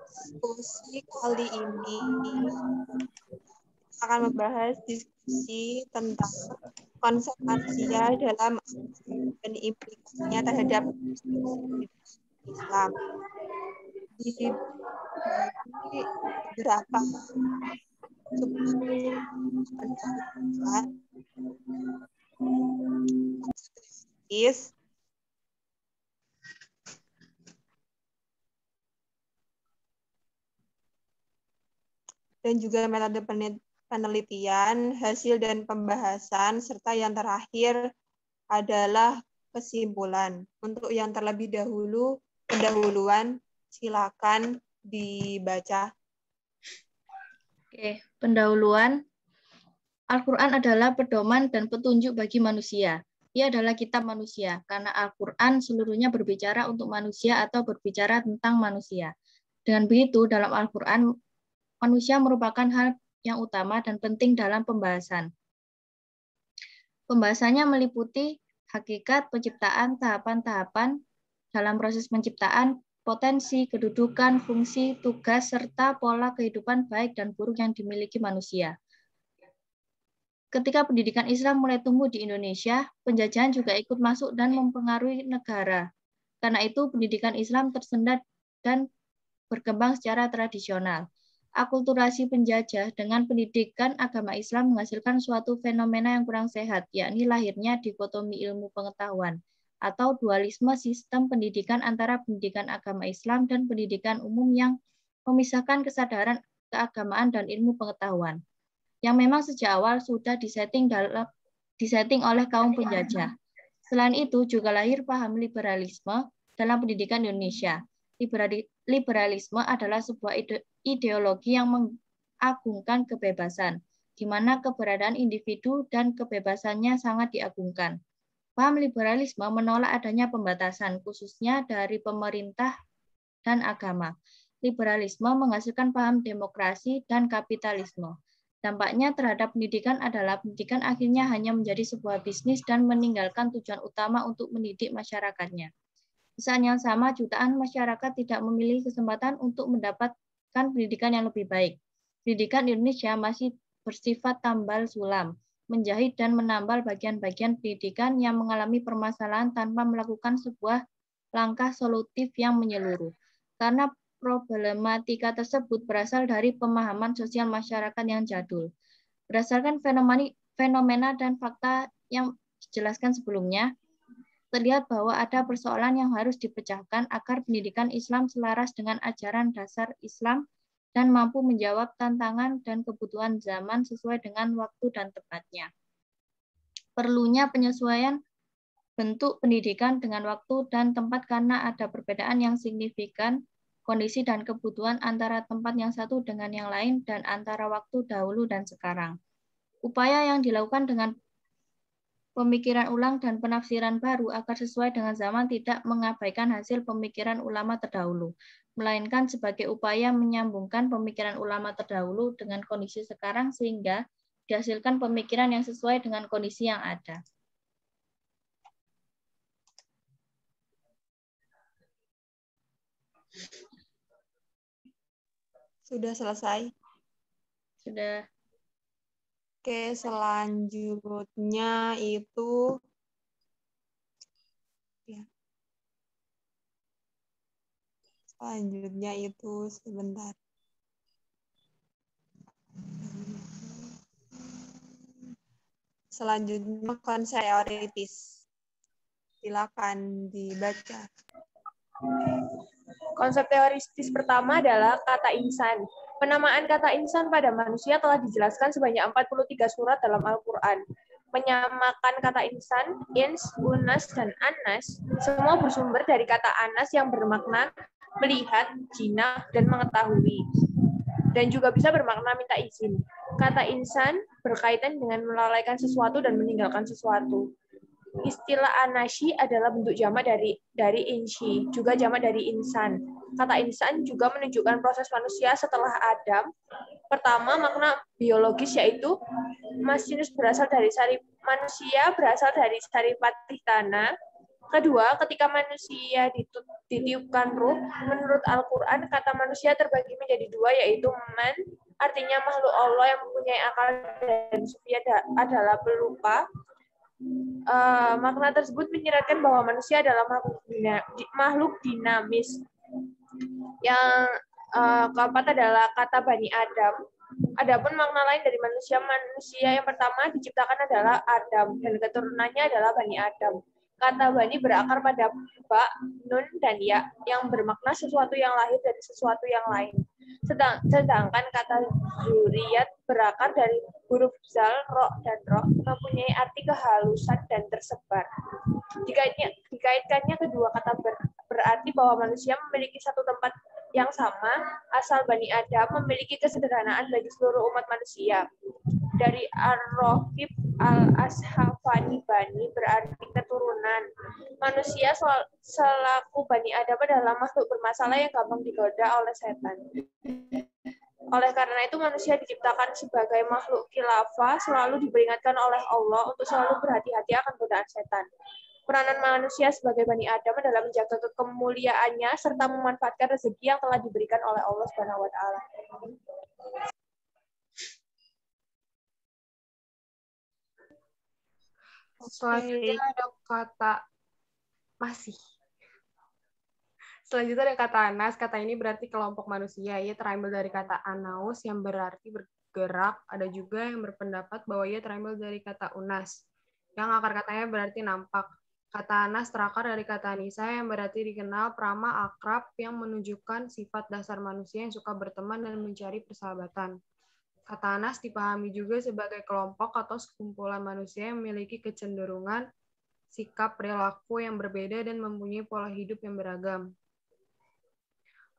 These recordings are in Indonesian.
Diskusi kali ini akan membahas diskusi tentang konsep manusia dalam dan implikasinya terhadap Islam. Dibagi beberapa pendapat dan juga metode penelitian, hasil dan pembahasan, serta yang terakhir adalah kesimpulan. Untuk yang terlebih dahulu, pendahuluan, silakan dibaca. Oke, pendahuluan. Al-Quran adalah pedoman dan petunjuk bagi manusia. Ia adalah kitab manusia, karena Al-Quran seluruhnya berbicara untuk manusia atau berbicara tentang manusia. Dengan begitu, dalam Al-Quran, manusia merupakan hal yang utama dan penting dalam pembahasan. Pembahasannya meliputi hakikat penciptaan, tahapan-tahapan dalam proses penciptaan, potensi, kedudukan, fungsi, tugas, serta pola kehidupan baik dan buruk yang dimiliki manusia. Ketika pendidikan Islam mulai tumbuh di Indonesia, penjajahan juga ikut masuk dan mempengaruhi negara. Karena itu, pendidikan Islam tersendat dan berkembang secara tradisional. Akulturasi penjajah dengan pendidikan agama Islam menghasilkan suatu fenomena yang kurang sehat, yakni lahirnya dikotomi ilmu pengetahuan atau dualisme sistem pendidikan antara pendidikan agama Islam dan pendidikan umum yang memisahkan kesadaran keagamaan dan ilmu pengetahuan, yang memang sejak awal sudah disetting oleh kaum penjajah. Selain itu, juga lahir paham liberalisme dalam pendidikan Indonesia. Liberalisme adalah sebuah ideologi yang mengagungkan kebebasan, di mana keberadaan individu dan kebebasannya sangat diagungkan. Paham liberalisme menolak adanya pembatasan, khususnya dari pemerintah dan agama. Liberalisme menghasilkan paham demokrasi dan kapitalisme. Dampaknya terhadap pendidikan adalah pendidikan akhirnya hanya menjadi sebuah bisnis dan meninggalkan tujuan utama untuk mendidik masyarakatnya. Di saat yang sama, jutaan masyarakat tidak memiliki kesempatan untuk mendapatkan pendidikan yang lebih baik. Pendidikan Indonesia masih bersifat tambal sulam, menjahit dan menambal bagian-bagian pendidikan yang mengalami permasalahan tanpa melakukan sebuah langkah solutif yang menyeluruh. Karena problematika tersebut berasal dari pemahaman sosial masyarakat yang jadul. Berdasarkan fenomena dan fakta yang dijelaskan sebelumnya, terlihat bahwa ada persoalan yang harus dipecahkan agar pendidikan Islam selaras dengan ajaran dasar Islam dan mampu menjawab tantangan dan kebutuhan zaman sesuai dengan waktu dan tempatnya. Perlunya penyesuaian bentuk pendidikan dengan waktu dan tempat karena ada perbedaan yang signifikan kondisi dan kebutuhan antara tempat yang satu dengan yang lain dan antara waktu dahulu dan sekarang. Upaya yang dilakukan dengan pemikiran ulang dan penafsiran baru agar sesuai dengan zaman tidak mengabaikan hasil pemikiran ulama terdahulu, melainkan sebagai upaya menyambungkan pemikiran ulama terdahulu dengan kondisi sekarang sehingga dihasilkan pemikiran yang sesuai dengan kondisi yang ada. Sudah selesai? Sudah. Oke, selanjutnya itu sebentar. Selanjutnya konsep teoritis. Silakan dibaca. Konsep teoritis pertama adalah kata insan. Penamaan kata insan pada manusia telah dijelaskan sebanyak 43 surat dalam Al-Quran. Menyamakan kata insan, ins, unas, dan anas, semua bersumber dari kata anas yang bermakna melihat, jinak, dan mengetahui. Dan juga bisa bermakna minta izin. Kata insan berkaitan dengan melalaikan sesuatu dan meninggalkan sesuatu. Istilah anasyi adalah bentuk jamak dari insi, juga jamak dari insan. Kata insan juga menunjukkan proses manusia setelah Adam Pertama, makna biologis yaitu manusia berasal dari saripati tanah. Kedua, ketika manusia ditiupkan ruh, menurut Al-Quran, kata manusia terbagi menjadi dua, yaitu man, artinya makhluk Allah yang mempunyai akal dan sufia adalah pelupa. Makna tersebut menyiratkan bahwa manusia adalah makhluk dinamis. Yang keempat adalah kata Bani Adam. Adapun makna lain dari manusia yang pertama diciptakan adalah Adam, dan keturunannya adalah Bani Adam. Kata Bani berakar pada ba, nun, dan ya, yang bermakna sesuatu yang lahir dari sesuatu yang lain. Sedangkan kata zuriyat berakar dari huruf zal, ro, dan ro, mempunyai arti kehalusan dan tersebar. Dikaitkannya kedua kata berarti bahwa manusia memiliki satu tempat yang sama, asal Bani Adam memiliki kesederhanaan bagi seluruh umat manusia. Dari Ar-Rohib Al-Ashafani Bani berarti keturunan. Manusia selaku Bani Adam adalah makhluk bermasalah yang gampang digoda oleh setan. Oleh karena itu manusia diciptakan sebagai makhluk khilafah, selalu diperingatkan oleh Allah untuk selalu berhati-hati akan godaan setan. Peranan manusia sebagai Bani Adam adalah menjaga kemuliaannya serta memanfaatkan rezeki yang telah diberikan oleh Allah Subhanahu wa taala. Selanjutnya ada kata masih. Selanjutnya ada kata anas. Kata ini berarti kelompok manusia. Ia terambil dari kata anaus yang berarti bergerak. Ada juga yang berpendapat bahwa ia terambil dari kata unas, yang akar katanya berarti nampak. Kata anas terakar dari kata anisa yang berarti dikenal, prama, akrab, yang menunjukkan sifat dasar manusia yang suka berteman dan mencari persahabatan. Kata anas dipahami juga sebagai kelompok atau sekumpulan manusia yang memiliki kecenderungan, sikap, perilaku yang berbeda dan mempunyai pola hidup yang beragam.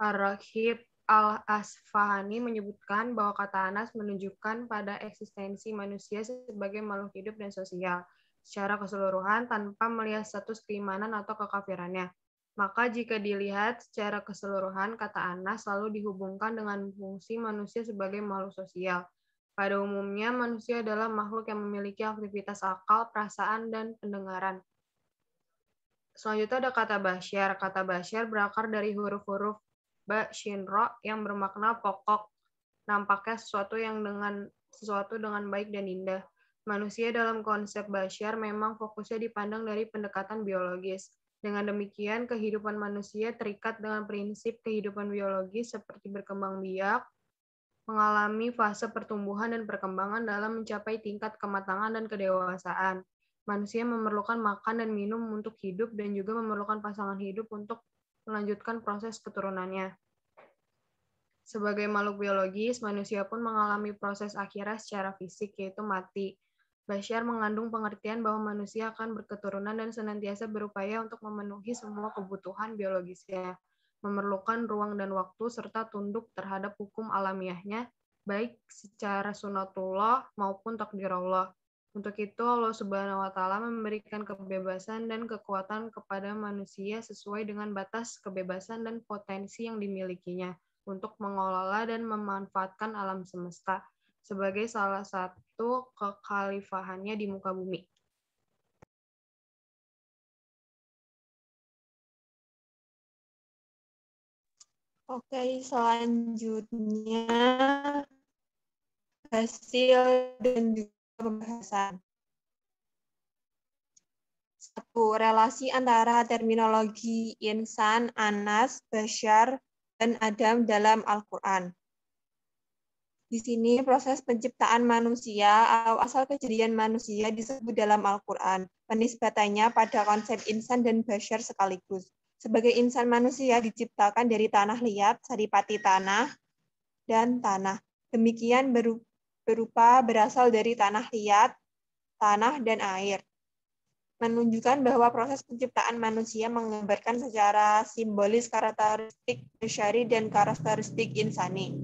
Ar-Raghib Al-Asfahani menyebutkan bahwa kata anas menunjukkan pada eksistensi manusia sebagai makhluk hidup dan sosial secara keseluruhan tanpa melihat status keimanan atau kekafirannya. Maka jika dilihat secara keseluruhan, kata anas selalu dihubungkan dengan fungsi manusia sebagai makhluk sosial. Pada umumnya, manusia adalah makhluk yang memiliki aktivitas akal, perasaan, dan pendengaran. Selanjutnya ada kata basyar. Kata basyar berakar dari huruf-huruf ba, shin, ro yang bermakna pokok. Nampaknya sesuatu dengan baik dan indah. Manusia dalam konsep basyar memang fokusnya dipandang dari pendekatan biologis. Dengan demikian, kehidupan manusia terikat dengan prinsip kehidupan biologis seperti berkembang biak, mengalami fase pertumbuhan dan perkembangan dalam mencapai tingkat kematangan dan kedewasaan. Manusia memerlukan makan dan minum untuk hidup dan juga memerlukan pasangan hidup untuk melanjutkan proses keturunannya. Sebagai makhluk biologis, manusia pun mengalami proses akhirnya secara fisik, yaitu mati. Basyar mengandung pengertian bahwa manusia akan berketurunan dan senantiasa berupaya untuk memenuhi semua kebutuhan biologisnya, memerlukan ruang dan waktu, serta tunduk terhadap hukum alamiahnya, baik secara sunatullah maupun takdir Allah. Untuk itu, Allah Subhanahu wa Ta'ala memberikan kebebasan dan kekuatan kepada manusia sesuai dengan batas kebebasan dan potensi yang dimilikinya untuk mengelola dan memanfaatkan alam semesta sebagai salah satu kekhalifahannya di muka bumi. Oke, selanjutnya hasil dan juga pembahasan. 1. Relasi antara terminologi insan, anas, basyar, dan Adam dalam Al-Quran. Di sini proses penciptaan manusia atau asal kejadian manusia disebut dalam Al-Quran. Penisbatannya pada konsep insan dan basyar sekaligus. Sebagai insan, manusia diciptakan dari tanah liat, saripati tanah, dan tanah. Demikian berupa berasal dari tanah liat, tanah, dan air. Menunjukkan bahwa proses penciptaan manusia menggambarkan secara simbolis karakteristik basyari dan karakteristik insani.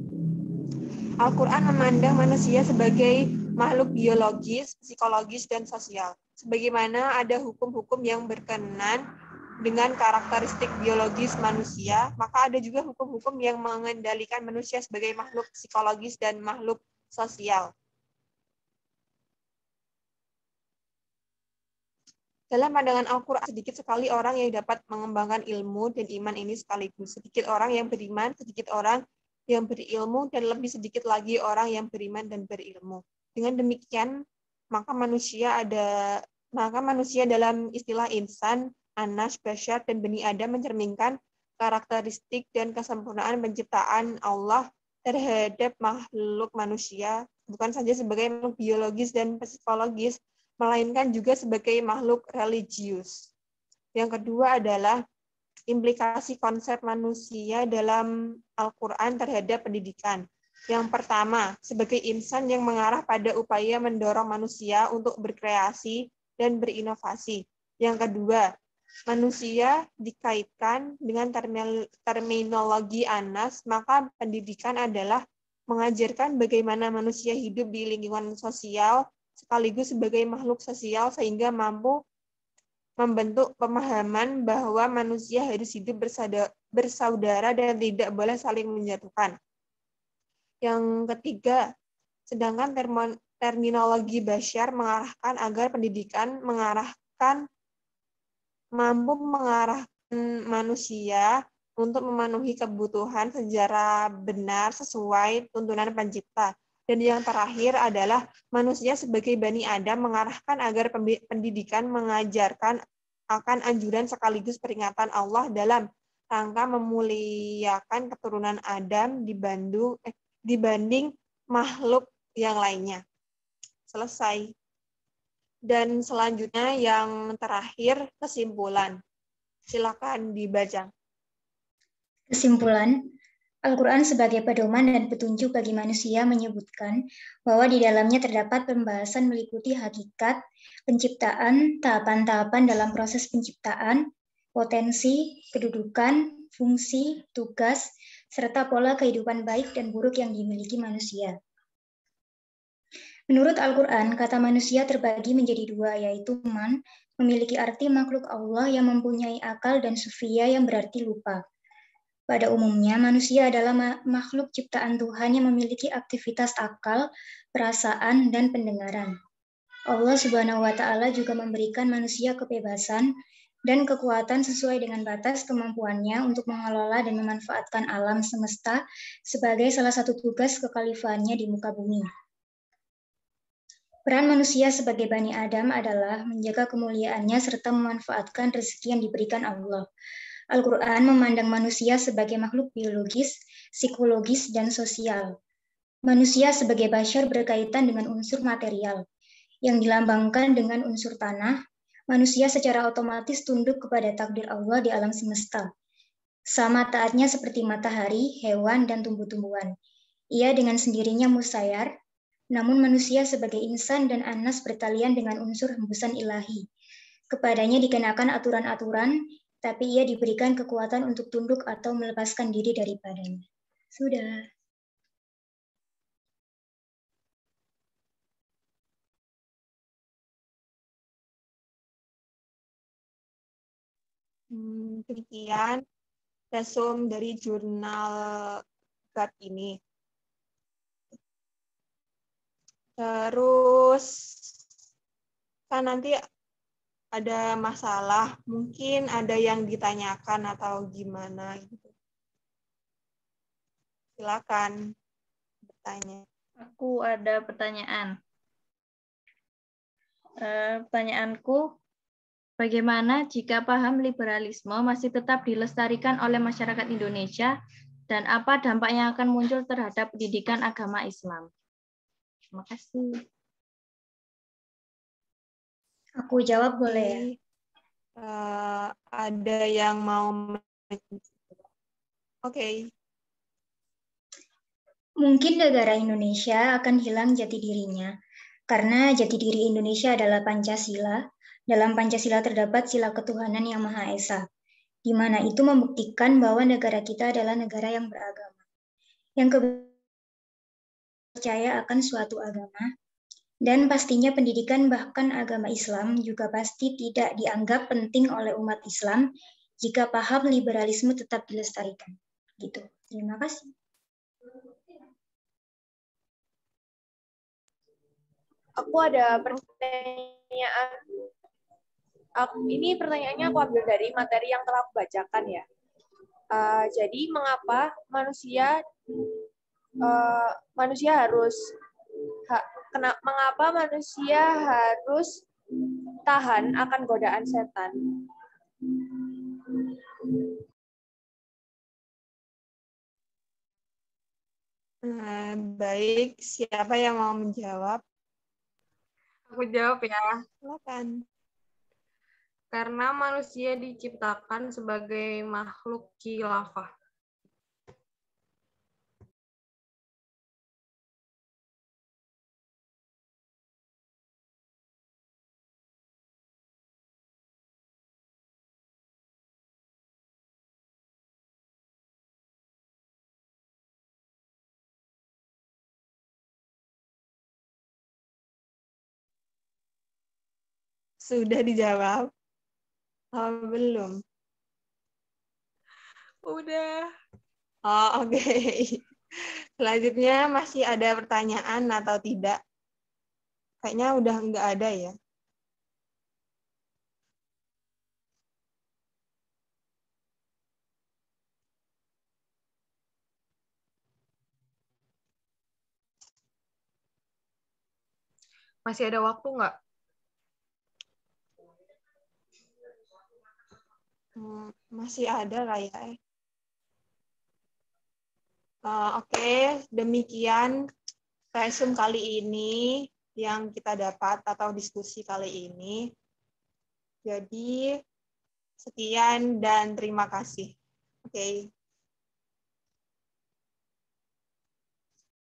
Al-Quran memandang manusia sebagai makhluk biologis, psikologis, dan sosial. Sebagaimana ada hukum-hukum yang berkenan dengan karakteristik biologis manusia, maka ada juga hukum-hukum yang mengendalikan manusia sebagai makhluk psikologis dan makhluk sosial. Dalam pandangan Al-Quran, sedikit sekali orang yang dapat mengembangkan ilmu dan iman ini sekaligus. Sedikit orang yang beriman, sedikit orang yang berilmu, dan lebih sedikit lagi orang yang beriman dan berilmu. Dengan demikian, maka manusia dalam istilah insan, anas, bashar, dan bani Adam mencerminkan karakteristik dan kesempurnaan penciptaan Allah terhadap makhluk manusia, bukan saja sebagai makhluk biologis dan psikologis, melainkan juga sebagai makhluk religius. Yang kedua adalah implikasi konsep manusia dalam Al-Quran terhadap pendidikan. Yang pertama, sebagai insan yang mengarah pada upaya mendorong manusia untuk berkreasi dan berinovasi. Yang kedua, manusia dikaitkan dengan terminologi Anas, maka pendidikan adalah mengajarkan bagaimana manusia hidup di lingkungan sosial, sekaligus sebagai makhluk sosial sehingga mampu membentuk pemahaman bahwa manusia harus hidup bersaudara dan tidak boleh saling menjatuhkan. Yang ketiga, sedangkan terminologi Bashar mengarahkan agar pendidikan mampu mengarahkan manusia untuk memenuhi kebutuhan secara benar sesuai tuntunan pencipta. Dan yang terakhir adalah manusia sebagai Bani Adam mengarahkan agar pendidikan mengajarkan akan anjuran sekaligus peringatan Allah dalam rangka memuliakan keturunan Adam dibanding makhluk yang lainnya. Selesai. Dan selanjutnya yang terakhir, kesimpulan. Silakan dibaca. Kesimpulan, Al-Quran sebagai pedoman dan petunjuk bagi manusia menyebutkan bahwa di dalamnya terdapat pembahasan meliputi hakikat, penciptaan, tahapan-tahapan dalam proses penciptaan, potensi, kedudukan, fungsi, tugas, serta pola kehidupan baik dan buruk yang dimiliki manusia. Menurut Al-Quran, kata manusia terbagi menjadi dua, yaitu man, memiliki arti makhluk Allah yang mempunyai akal, dan sufia yang berarti lupa. Pada umumnya, manusia adalah makhluk ciptaan Tuhan yang memiliki aktivitas akal, perasaan, dan pendengaran. Allah Subhanahu wa Ta'ala juga memberikan manusia kebebasan dan kekuatan sesuai dengan batas kemampuannya untuk mengelola dan memanfaatkan alam semesta sebagai salah satu tugas kekhalifahannya di muka bumi. Peran manusia sebagai Bani Adam adalah menjaga kemuliaannya serta memanfaatkan rezeki yang diberikan Allah. Al-Quran memandang manusia sebagai makhluk biologis, psikologis, dan sosial. Manusia sebagai bashar berkaitan dengan unsur material. Yang dilambangkan dengan unsur tanah, manusia secara otomatis tunduk kepada takdir Allah di alam semesta. Sama taatnya seperti matahari, hewan, dan tumbuh-tumbuhan. Ia dengan sendirinya musayyar, namun manusia sebagai insan dan anas bertalian dengan unsur hembusan ilahi. Kepadanya dikenakan aturan-aturan, tapi ia diberikan kekuatan untuk tunduk atau melepaskan diri daripadanya. Sudah. Demikian resum dari jurnal GAT ini. Terus kan nanti ada masalah, mungkin ada yang ditanyakan atau gimana gitu. Silakan bertanya. Aku ada pertanyaan. Pertanyaanku, bagaimana jika paham liberalisme masih tetap dilestarikan oleh masyarakat Indonesia dan apa dampak yang akan muncul terhadap pendidikan agama Islam? Terima kasih. Aku jawab boleh ya? Ada yang mau? Oke. Mungkin negara Indonesia akan hilang jati dirinya, karena jati diri Indonesia adalah Pancasila. Dalam Pancasila terdapat sila ketuhanan yang Maha Esa, di mana itu membuktikan bahwa negara kita adalah negara yang beragama, yang percaya akan suatu agama, Dan pastinya pendidikan bahkan agama Islam juga pasti tidak dianggap penting oleh umat Islam jika paham liberalisme tetap dilestarikan. Gitu. Terima kasih. Aku ada pertanyaan. Ini pertanyaannya aku ambil dari materi yang telah aku bacakan ya. Jadi mengapa manusia harus tahan akan godaan setan? Baik, siapa yang mau menjawab? Aku jawab ya. Silakan. Karena manusia diciptakan sebagai makhluk khilafah. Sudah dijawab? Oh, belum? Udah. Oh, oke. Selanjutnya masih ada pertanyaan atau tidak? Kayaknya udah nggak ada ya. Masih ada waktu nggak? Masih ada lah ya. Oke, demikian session kali ini yang kita dapat atau diskusi kali ini. Jadi, sekian dan terima kasih. Oke.